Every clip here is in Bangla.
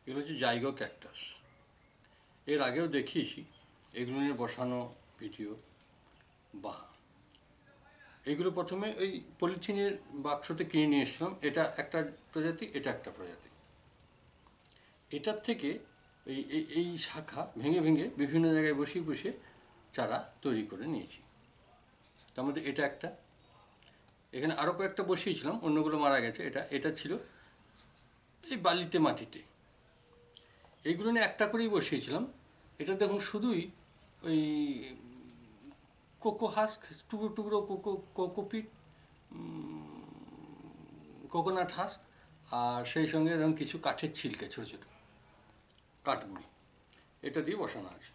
এগুলো হচ্ছে জাইগো ক্যাকটাস। এর আগেও দেখিয়েছি এগুলো নিয়ে বসানো ভিডিও। বা এগুলো প্রথমে ওই পলিথিনের বাক্সতে কিনে নিয়ে এসেছিলাম। এটা একটা প্রজাতি, এটা একটা প্রজাতি। এটার থেকে এই এই শাখা ভেঙে ভেঙে বিভিন্ন জায়গায় বসিয়ে বসিয়ে চারা তৈরি করে নিয়েছি। তার মধ্যে এটা একটা, এখানে আরও কয়েকটা বসিয়েছিলাম, অন্যগুলো মারা গেছে। এটা ছিল এই বালিতে মাটিতে। এইগুলো নিয়ে একটা করেই বসিয়েছিলাম। এটা দেখুন শুধুই ওই কোকো হাস্ক, টুকরো টুকরো কোকোপিট, কোকোনাট হাস্ক, আর সেই সঙ্গে ধরুন কিছু কাঠের ছিলকে, ছোটো ছোটো কাঠগুড়ি, এটা দিয়ে বসানো আছে।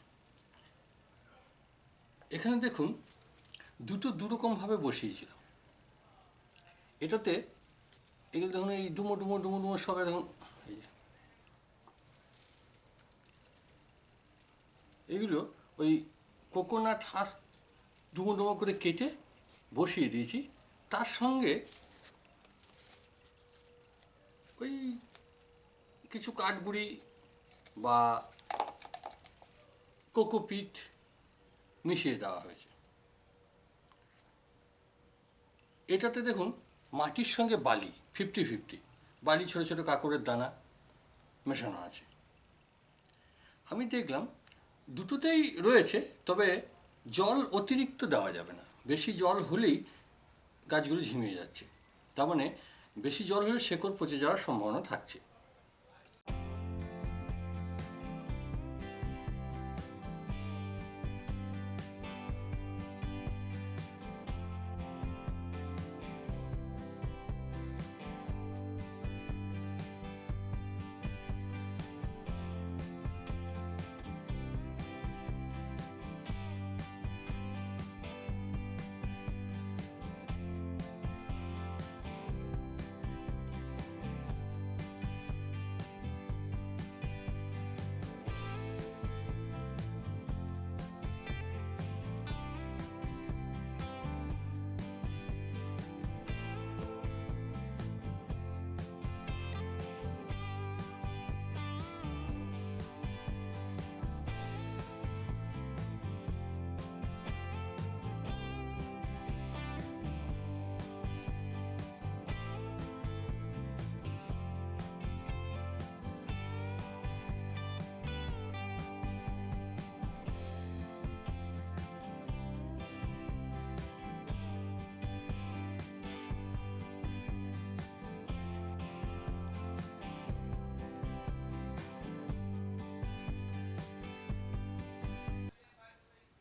এখানে দেখুন দুরকমভাবে বসিয়েছিলাম। এটাতে এগুলো দেখুন এই ডুমো ডুমো ডুমো ডুমো সবাই দেখুন, এগুলো ওই কোকোনাট হাস্ক ডুমো ডুমো করে কেটে বসিয়ে দিয়েছি। তার সঙ্গে ওই কিছু কাঠগুড়ি বা কোকোপিট মিশিয়ে দেওয়া হয়েছে। এটাতে দেখুন মাটির সঙ্গে বালি 50-50, বালি ছোটো ছোটো কাঁকড়ের দানা মেশানো আছে। আমি দেখলাম দুটোতেই রয়েছে, তবে জল অতিরিক্ত দেওয়া যাবে না। বেশি জল হলেই গাছগুলো ঝিমিয়ে যাচ্ছে। তার মানে বেশি জল হলে শেকড় পচে যাওয়ার সম্ভাবনা থাকছে।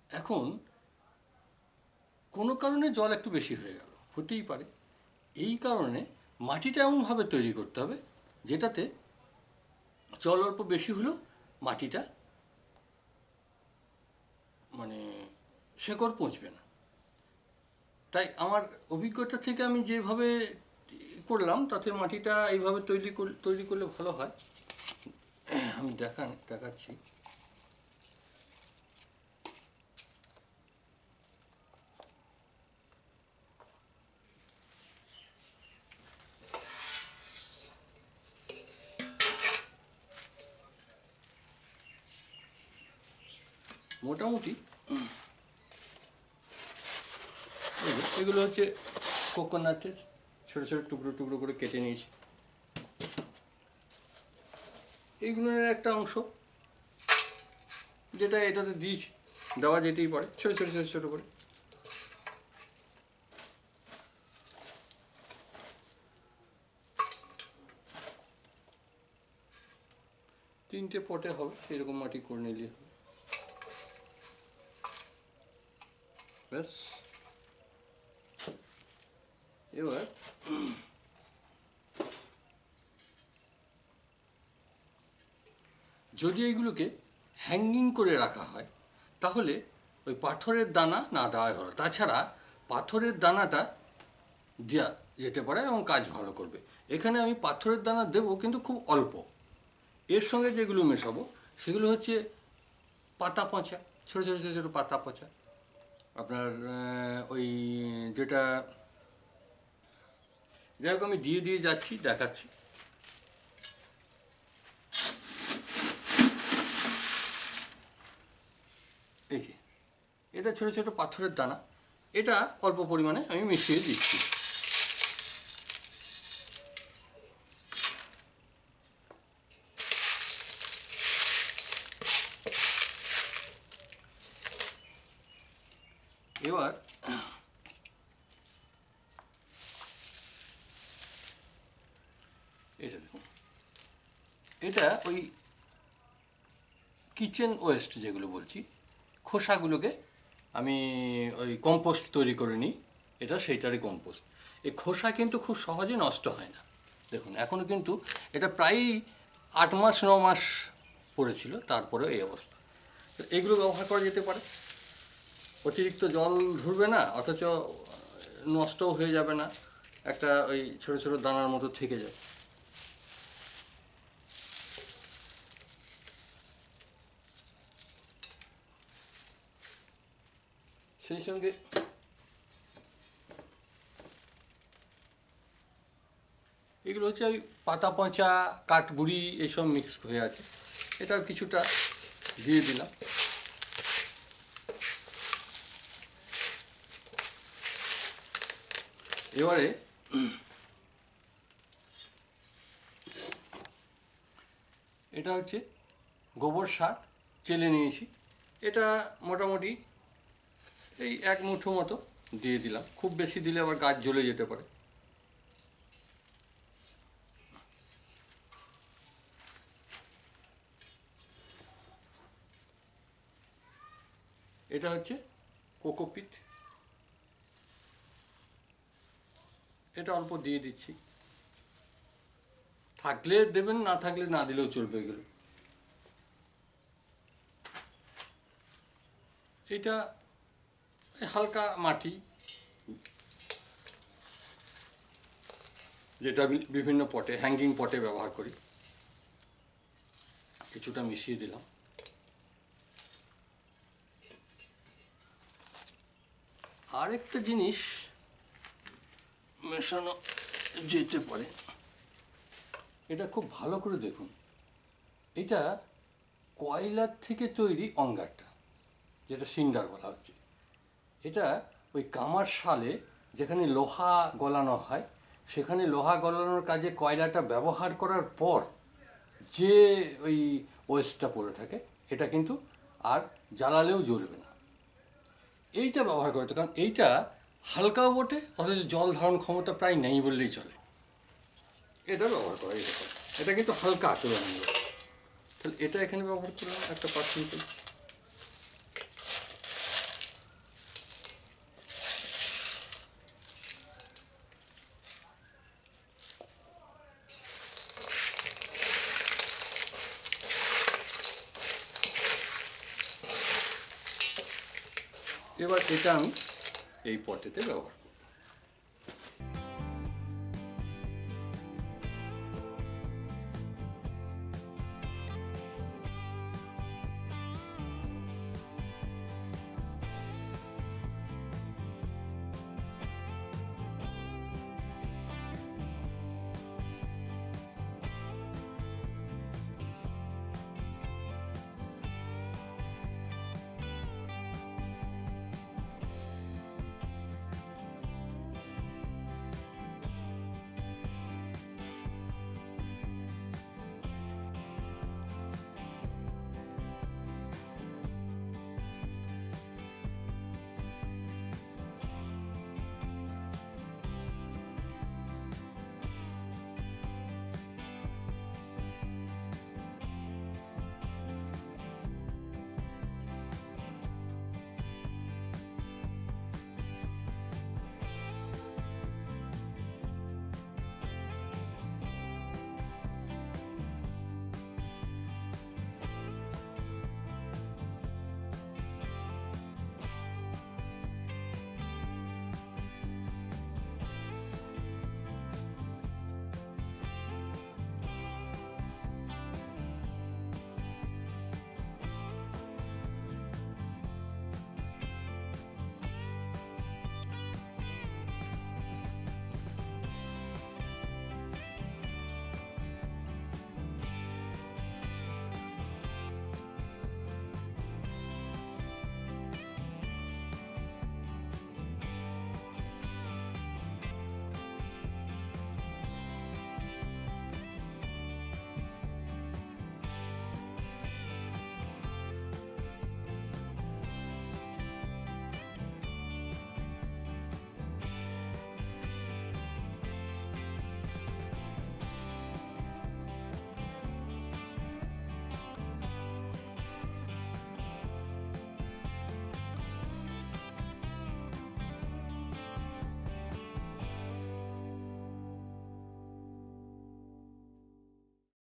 এখন কোনো কারণে জল একটু বেশি হয়ে গেল, হতেই পারে। এই কারণে মাটিটা এমনভাবে তৈরি করতে হবে যেটাতে জল অল্প বেশি হলেও মাটিটা মানে শেকড় পৌঁছবে না। তাই আমার অভিজ্ঞতা থেকে আমি যেভাবে করলাম তাতে মাটিটা এইভাবে তৈরি করলে ভালো হয়। আমি দেখাচ্ছি। মোটামুটি এগুলো হচ্ছে কোকোনাটের ছোটো ছোটো টুকরো টুকরো করে কেটে নিয়েছি। এইগুলোর একটা অংশ যেটা এটাতে দিয়েছি, দেওয়া যেতেই পারে ছোটো ছোটো ছোটো ছোটো করে। তিনটে পটে হবে এরকম মাটি করে নিলে হবে। ব্যাস, এবার যদি এইগুলোকে হ্যাঙ্গিং করে রাখা হয় তাহলে ওই পাথরের দানা না দেওয়াই ভালো। তাছাড়া পাথরের দানাটা দেওয়া যেতে পারে এবং কাজ ভালো করবে। এখানে আমি পাথরের দানা দেবো, কিন্তু খুব অল্প। এর সঙ্গে যেগুলো মেশাবো সেগুলো হচ্ছে পাতা পচা, ছোটো ছোটো ছোটো ছোটো পাতা পচা। আপনার ওই যেটা, যাই হোক আমি দিয়ে যাচ্ছি, দেখাচ্ছি। এটা ছোট ছোট পাথরের দানা, এটা অল্প পরিমাণে আমি মিশিয়ে দিচ্ছি। এবার এটা দেখুন, এটা ওই কিচেন ওয়েস্ট যেগুলো বলছি, খোসাগুলোকে আমি ওই কম্পোস্ট তৈরি করে নিই, এটা সেইটারই কম্পোস্ট। এই খোসা কিন্তু খুব সহজে নষ্ট হয় না। দেখুন এখনও কিন্তু এটা প্রায়ই 8 মাস 9 মাস পড়েছিল, তারপরেও এই অবস্থা। তো এগুলো ব্যবহার করা যেতে পারে, অতিরিক্ত জল ধরবে না, অথচ নষ্টও হয়ে যাবে না, একটা ওই ছোটো ছোটো দানার মতো থেকে যাবে। সেই সঙ্গে এগুলো হচ্ছে ওই পাতা পচা, কাঠগুড়ি এইসব মিক্স হয়ে আছে, এটাও কিছুটা দিয়ে দিলাম। এবারে এটা হচ্ছে গোবর সার, চেলে নিয়েছি, এটা মোটামুটি এই 1 মুঠো মতো দিয়ে দিলাম, খুব বেশি দিলে আবার গাছ জ্বলে যেতে পারে। এটা হচ্ছে কোকোপিট, এটা অল্প দিয়ে দিচ্ছি, থাকলে দেবেন, না থাকলে না দিলেও চলবে। এগুলো এটা হালকা মাটি, যেটা বিভিন্ন পটে, হ্যাঙ্গিং পটে ব্যবহার করি, কিছুটা মিশিয়ে দিলাম। আরেকটা জিনিস মেশানো যেতে পারে, এটা খুব ভালো করে দেখুন, এটা কয়লার থেকে তৈরি অঙ্গারটা, যেটা সিন্ডার বলা হচ্ছে। এটা ওই কামার শালে যেখানে লোহা গলানো হয়, সেখানে লোহা গলানোর কাজে কয়লাটা ব্যবহার করার পর যে ওই ওয়েস্টটা পড়ে থাকে, এটা কিন্তু আর জ্বালালেও জ্বলবে না। এইটা ব্যবহার করতে, কারণ এইটা হালকাও বটে, অথচ জল ধারণ ক্ষমতা প্রায় নেই বললেই চলে। এটা ব্যবহার করা যেতে পারে, এটা কিন্তু হালকা তুলনামূলক। তাহলে এটা এখানে ব্যবহার করলাম একটা পার্সেন্টেজ। এবার এটা আমি এই পটেতে ব্যবহার করব।